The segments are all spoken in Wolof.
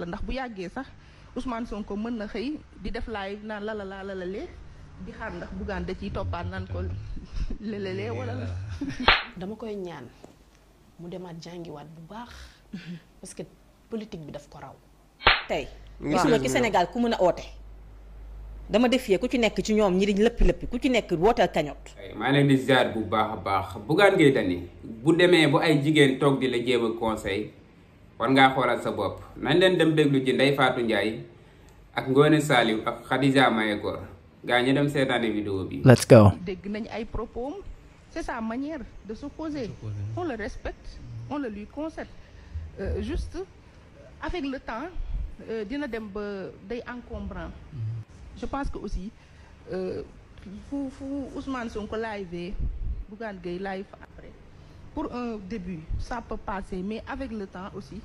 ndax bu yàggee sax Ousmane Sonko mën na xëy di def live naan lalalee di xaar ndax Bougane da ciy toppaat naan ko lelelee wala la. dama koy ñaan mu demaat jàngiwaat bu baax parce que politique bi daf ko raw. tey gisuma ci Sénégal ku mën a oote dama defee ku ci nekk ci ñoom ñi di lëppi ku ci nekk wooteel cagnotte. maa leen di ziar bu baax a baax Bougane Gueye Dany bu demee bu ay jigéen toog di la jéem a conseil war ngaa xoolal sa bopp nañ leen dem déglu ci Ndeye Fatou Ndiaye ak Ngoné Saliou ak Khadija Mayekor gaa ñu dem seetaane vidéo bi. Let's go. dégg nañ ay propos c'est sa manière de s'opposer. On le respecte, on le lui concède. Juste avec le temps dina dem ba day encombrant. Je pense que aussi fu Ousmane Sonko live Bougane Gueye live après pour un début ça peut passer mais avec le temps aussi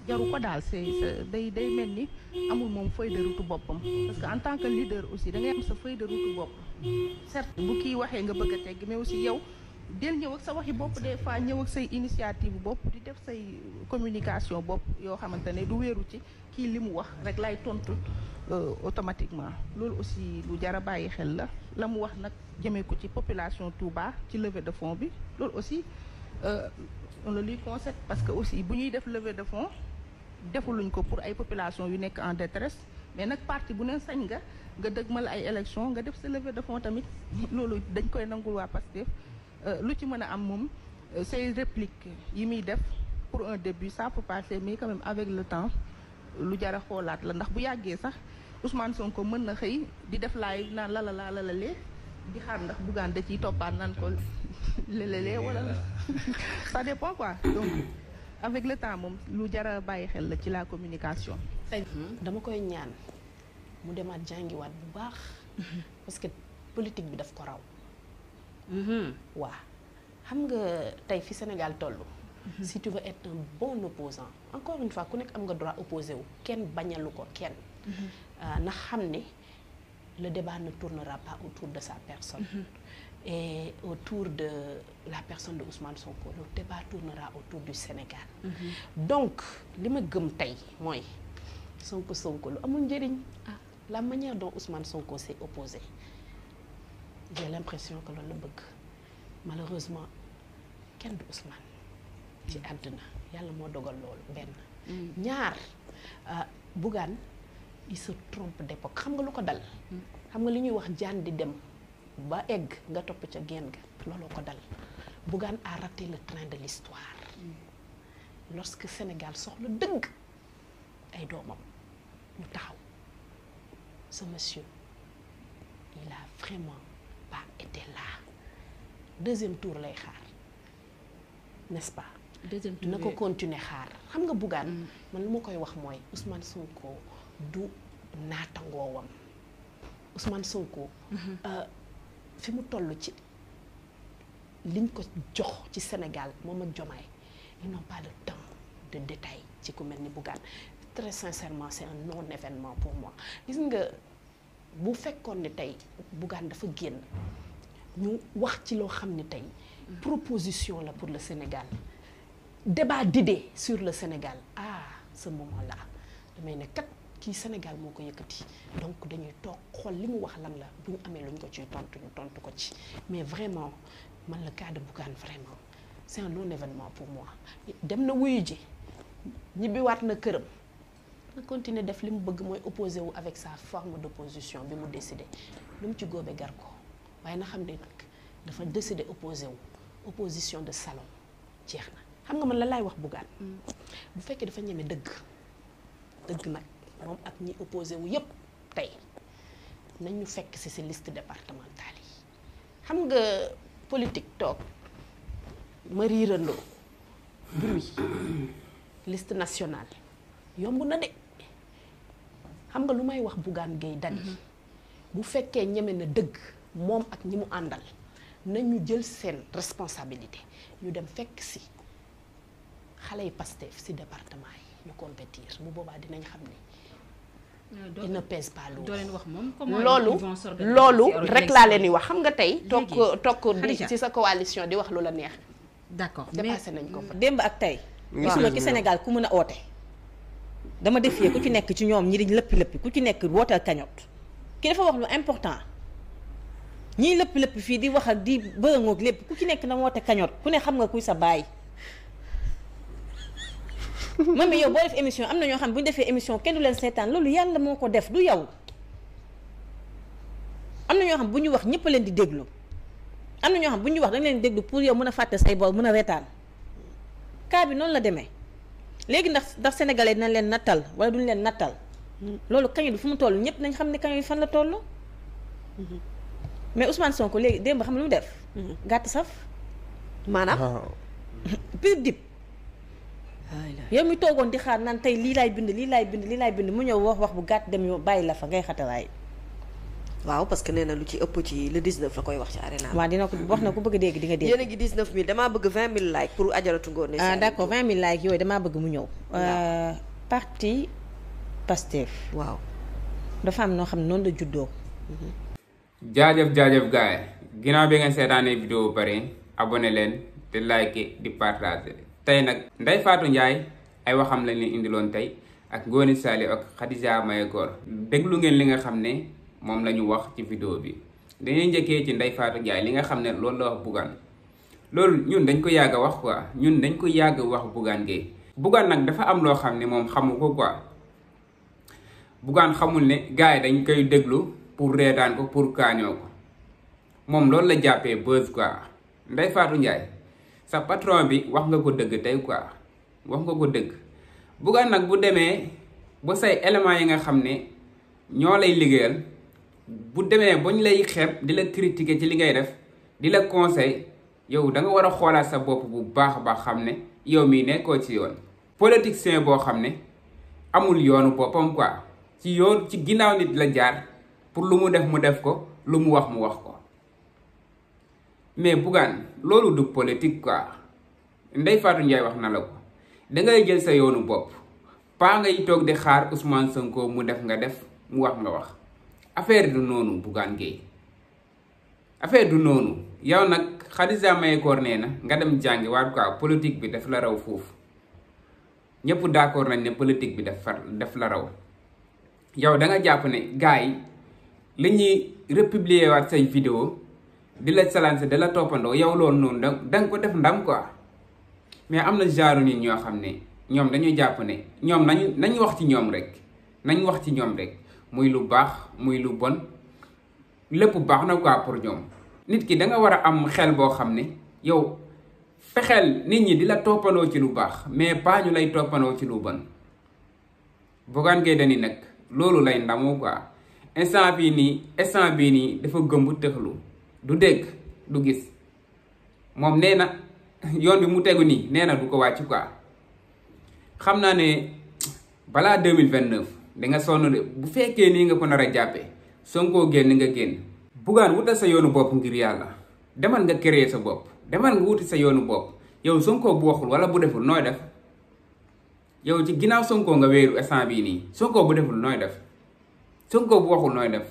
jaru ko daal c'est day mel ni amul moom feuille de route boppam parce que en tant que leader aussi da ngay am sa feuille de route bopp certes bu kii waxee nga bëgg a tegg mais aussi yow del ñëw ak sa waxi bopp des fois ñëw ak say initiative bopp di def say communication bopp yoo xamante ne du wéeru ci kii li mu wax rek lay tontu automatiquement loolu aussi lu jar a bàyyi xel la mu wax nag jëmee ko ci population Touba ci levée de fonds bi loolu aussi on le lui concède parce que aussi bu ñuy def levée de fonds defuluñ ko pour ay population yu nekk en détresse mais nag parti bu ne sañ nga dëgmal ay élection nga def sa levée de fonds tamit loolu dañ koy nangul waa Pastef lu ci mën a am moom say répliques yi muy def pour un début ça peut passer mais quand même avec le temps lu jar a xoolaat la ndax bu yàggee sax Ousmane Sonko mën na xëy di def live naan lalalee di xaar ndax Bougane da ciy toppaat naan ko lelelee wala la ça dépend quoi donc avec le temps moom lu jar a bàyyi xel la ci la communication. dama koy ñaan mu demaat jàngiwaat bu baax parce que politique bi daf ko raw. waa xam nga tey fi Sénégal toll. si tu veux être un bon opposant encore une fois ku nekk am nga droit opposé wu kenn bañalu ko kenn. na xam ne le débat ne tournera pas autour de sa personne. Et autour de la personne de Ousmane Sonko le débat tournera autour du Sénégal. Donc li ma gëm tey mooy Sonko lu amul njëriñ. La manière dont Ousmane Sonko s'est opposé j'ai l'impression que loolu la bëgg malheureusement kenn du Ousmane ci àdduna yàlla moo dogal loolu benn. ñaar Bougane il se trompe d'époque xam nga lu ko dal. xam nga li ñuy wax jaan di dem. ba egg nga topp ca genn ga looloo ko dal Bougane a raté le train de l'histoire lorsque Sénégal soxla dëgg ay doomam ñu taxaw ce monsieur il a vraiment pas été là deuxième tour lay xaar n'est-ce pas deuxième tour na ko continuer xaar xam nga Bougane man lu ma koy wax mooy Ousmane Sonko du naatangoowam Ousmane Sonko fi mu toll ci liñ ko jox ci Sénégal moom ak Diomaye ils n'ont pas le temps de détail ci ku mel ni Bougane très sincèrement c'est un non événement pour moi gis nga bu fekkoon ni tey Bougane dafa génn ñu wax ci loo xam ni tey proposition la pour le Sénégal débat d'idées sur le Sénégal ce moment-là damay ne kat kii Sénégal moo ko yëkkati donc dañuy toog xool li mu wax lan la bu ñu amee luñ ko ciy tontu ñu tontu ko ci mais vraiment man le cas de Bougane vraiment c'est un non événement pour moi dem na wuyu ji ñibbiwaat na këram na continuer def li mu bëgg mooy opposé wu avec sa forme d'opposition bi mu décidé lu mu ci góobe gar ko waaye na xam ne nag dafa décidé opposé wu opposition de salon jeex na xam nga man la laay wax Bougane bu fekkee dafa ñeme dëgg nag moom ak ñi opposé wu yépp tey nañ ñu fekk ci liste départementale yi xam nga politique toog ma riirandoo bruit liste nationale yomb na de xam nga lu may wax Bougane Gueye Dany bu fekkee ñeme na dëgg moom ak ñi mu àndal nañu jël seen responsabilité ñu dem fekk ci xale yi Pastef ci département yi ñu compétir bu boobaa dinañ xam ne il ne pèse pas lourd. doo leen wax moom comment loolu rek laa leen di wax xam nga tey toog di ci sa coalition di wax lu la neex. d'accord dépassé nañ ko fa. démb ak tey gisuma ci Sénégal ku mën a oote dama défier ku ci nekk ci ñoom ñi di lëppi ku ci nekk wooteel cagnotte ki dafa wax lu important ñiy lëppi fii di wax ak di bërëngoog lépp ku ci nekk na woote cagnotte ku ne xam nga kuy sa baay. moom yow boo def émission am na ñoo xam bu ñu defee émission kenn du leen seetaan loolu yàlla moo ko def du yow. am na ñoo xam bu ñu wax ñëpp leen di déglu am na ñoo xam bu ñu wax dañ leen di déglu pour yow mën a fàtte say bor mën a reetaan cas bi noonu la demee léegi ndax sénégalais dinañ leen nattal wala duñ leen nattal loolu kañu bi fu mu toll ñëpp nañ xam ne kañu bi fan la toll. mais Ousmane Sonko léegi démb xam lu mu def. gàtt saf. maanaam. pire dip. yow mi toogoon di xaar naan tey lii laay bind mu ñëw wax bu gàtt dem yow bàyyi la fa ngay xataraay. waaw parce que nee na lu ci ëpp ci le 19 la koy wax ci arena. waaw dina ko wax na ku bëgg a dégg di nga dégg. yéen a ngi 19000 damaa bëgg 20000 likes pour Adjaratou Ngoné Saliou. d'accord 20000 likes yooyu damaa bëgg mu ñëw. parti Pastef. waaw dafa am noo xam ne noonu la juddoo. jaajëf gaay ginnaaw bi ngeen seetaanee vidéo pare abonné leen te like di partager tey nag Ndeye Fatou Ndiaye ay waxam lañ leen indiloon tey ak Ngoné Saliou ak Khadija Mayakor déglu ngeen li nga xam ne moom la ñu wax ci vidéo bi dañuy njëkkee ci Ndeye Fatou Ndiaye li nga xam ne loolu la wax Bougane loolu ñun dañ ko yàgg a wax quoi ñun dañ ko yàgg wax Bougane Gueye Bougane nag dafa am loo xam ne moom xamu ko quoi Bougane xamul ne gars yi dañ koy déglu pour reetaan ko pour kaañoo ko moom loolu la jàppee buzz quoi Ndeye Fatou Ndiaye sa patron bi wax nga ko dëgg tey quoi wax nga ko dëgg Bougane nag bu demee ba say éléments yi nga xam ne ñoo lay liggéeyal bu demee ba ñu lay xeeb di la critiquer ci li ngay def di la conseil yow da nga war a xoolaat sa bopp bu baax a baax xam ne yow mii nekkoo ci yoon politicien boo xam ne amul yoonu boppam quoi ci yoon ci ginnaaw nit la jaar pour lu mu def ko lu mu wax ko mais Bougane loolu du politique quoi Ndeye Fatou Ndiaye wax na la ko dangay jël sa yoonu bopp paa ngay toog di xaar Ousmane Sonko mu def nga def mu wax nga wax affaire du noonu Bougane Gueye affaire du noonu yow nag Khadija Mayakor nee na nga dem jàngi waat quoi politique bi daf la raw foofu ñëpp d'accord nañ ne politique bi daf la raw yow da nga jàpp ne gars yi li ñuy republier waat say vidéo di la salancer da la toppandoo yow loolu noonu da nga ko def ndam quoi mais am na genre nit ñoo xam ne ñoom dañuy jàpp ne ñoom nañ wax ci ñoom rek muy lu baax muy lu bon lépp baax na quoi pour ñoom nit ki da nga war a am xel boo xam ne yow fexeel nit ñi di la toppandoo ci lu baax mais pas ñu lay toppandoo ci lu bon Bougane Gueye Dany nag loolu lay ndamoo quoi instant bii nii dafa gëmb tëxlu du dégg du gis moom nee na yoon bi mu tegu nii nee na du ko wàcc quoi xam naa ne balaa 2029 da nga sonn de bu fekkee nii nga ko nar a jàppee Sonko génn nga génn Bougane wutal sa yoonu bopp ngir yàlla demal nga créer sa bopp demal nga wuti sa yoonu bopp yow Sonko bu waxul wala bu deful nooy def yow ci ginnaaw Sonko nga wéeru instant bii nii Sonko bu deful nooy def Sonko bu waxul nooy def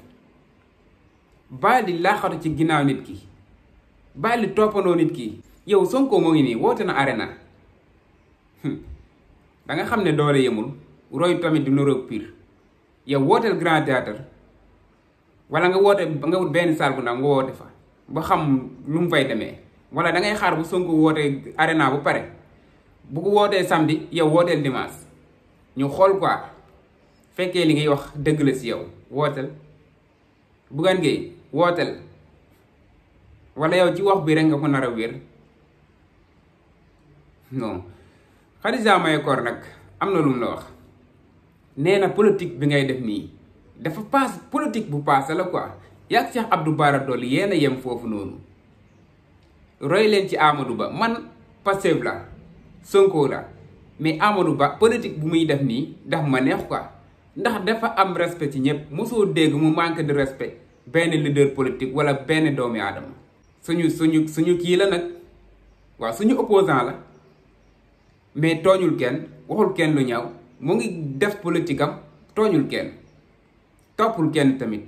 bàyyi di laaxatu ci ginnaaw nit ki bàyyi di toppandoo nit ki yow Sonko moo ngi nii woote na arena da nga xam ne doole yemul roy tamit du nuroog pire yow wooteel grand théâtre wala nga woote nga wut benn salle bu ndaw nga woote fa ba xam lu mu fay demee wala da ngay xaar bu Sonko wootee arena bu pare bu ko wootee samedi yow wooteel dimanche ñu xool quoi fekkee li ngay wax dëgg la si yow wooteel Bougane Gueye wooteel wala yow ci wax bi rek nga ko nar a wér non Khadija Mayakor nag am na lu mu la wax nee na politique bi ngay def nii dafa paas politique bu paase la quoi yàgg Cheikh Abdou Bara Dolly yéen a yem foofu noonu roy leen ci Amadou Ba man Pastef la Sonko la mais Amadou Ba politique bu muy def nii daf ma neex quoi ndax dafa am respect ci ñëpp mosoo dégg mu manque de respect benn leader politique wala benn doomi aadama suñu kii la nag waaw suñu opposant la mais tooñul kenn waxul kenn lu ñaaw mu ngi def politique am tooñul kenn toppul kenn tamit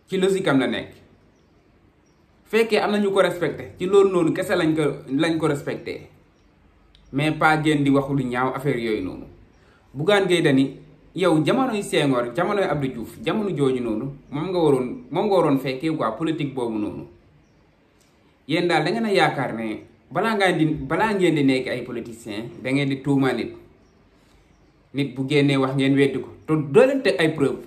ci logique am la nekk fekkee am na ñu ko respecté ci loolu noonu kese lañ ko respecté mais pas génn di waxu lu ñaaw affaire yooyu noonu Bougane Gueye Dany yow jamonoy Senghor jamonoy Abdou Diouf jamono jooju noonu moom nga waroon fekkee quoi politique boobu noonu yéen daal da ngeen a yaakaar ne balaa ngeen di nekk ay politiciens da ngeen di tuuma nit bu génnee wax ngeen weddi ko te doo leen teg ay preuve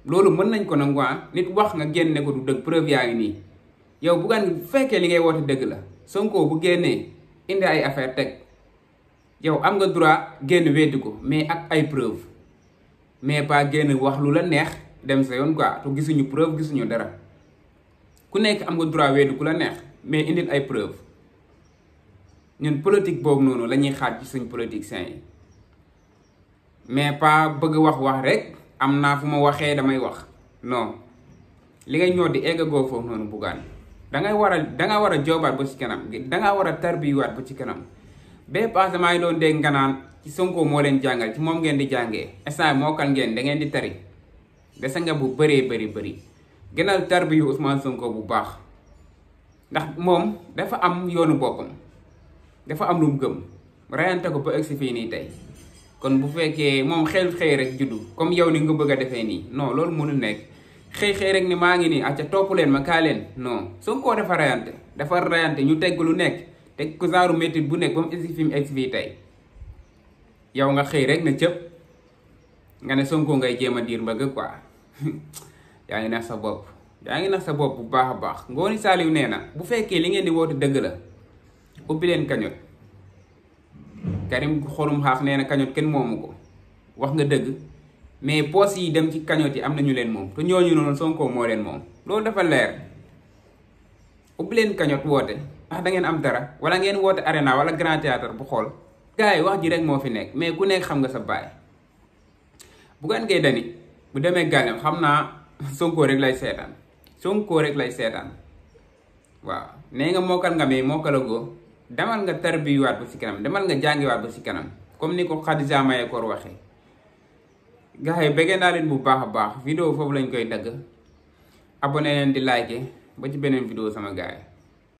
loolu mën nañ ko nangu nit wax nga génne ko du dëgg preuve yaa ngi nii yow Bougane bu fekkee li ngay woote dëgg la Sonko bu génnee indi ay affaire teg yow am nga droit génn weddi ko mais ak ay preuve mais pas génn wax lu la neex dem sa yoon quoi te gisuñu preuve gisuñu dara ku nekk am nga droit weddi ku la neex mais indil ay preuve ñun politique boobu noonu la ñuy xaar ci suñ politiciens yi mais pas bëgg wax rek am naa fu ma waxee damay wax non li ngay ñoo di eggagoo foofu noonu Bougane danga war a joobaat ba ci kanam danga war a tarbiyuwaat ba ci kanam bee passé maa ngi doon dégg nga naan ci Sonko moo leen jàngal ci moom ngeen di jàngee instant mookal ngeen da ngeen di tari dese nga bu bëree bëri gënal tarbiyu Ousmane Sonko bu baax ndax moom dafa am yoonu boppam dafa am lu mu gëm rayante ko ba egsi fii nii tey kon bu fekkee moom xëy rek juddu comme yow ni nga bëgg a defee nii non loolu mënul nekk xëy rek ni maa ngi nii acca topp leen ma kaa leen non Sonko dafa rayante ñu tegg lu nekk teg ko genre métit bu nekk ba mu egsi fii tey yow nga xëy rek na cëpp nga ne Sonko ngay jéem a diir mbëgg quoi yaa ngi nax sa bopp bu baax a baax Ngoné Saliou nee na bu fekkee li ngeen di woote dëgg la ubbi leen cagnotte Karim Xurum Xax nee na cagnotte kenn moomu ko wax nga dëgg mais poos yi dem ci cagnotte yi am na ñu leen moom te ñooñu noonu Sonko moo leen moom loolu dafa leer ubbi leen cagnotte woote ndax da ngeen am dara wala ngeen woote arena wala grand théâtre bu xool gars yi wax ji rek moo fi nekk mais ku nekk xam nga sa baay Bougane Gueye Dany bu demee gàllem xam naa Sonko rek lay seetaan waaw nee nga mokkal nga mais mokkalagoo demal nga tarbiyuwaat ba ci kanam demal nga jàngiwaat ba ci kanam comme ni ko Khadija Mahécor waxee gars yi bëggee naa leen bu baax a baax vidéo foofu lañ koy dagg abonné leen di like ba ci beneen vidéo sama gars yi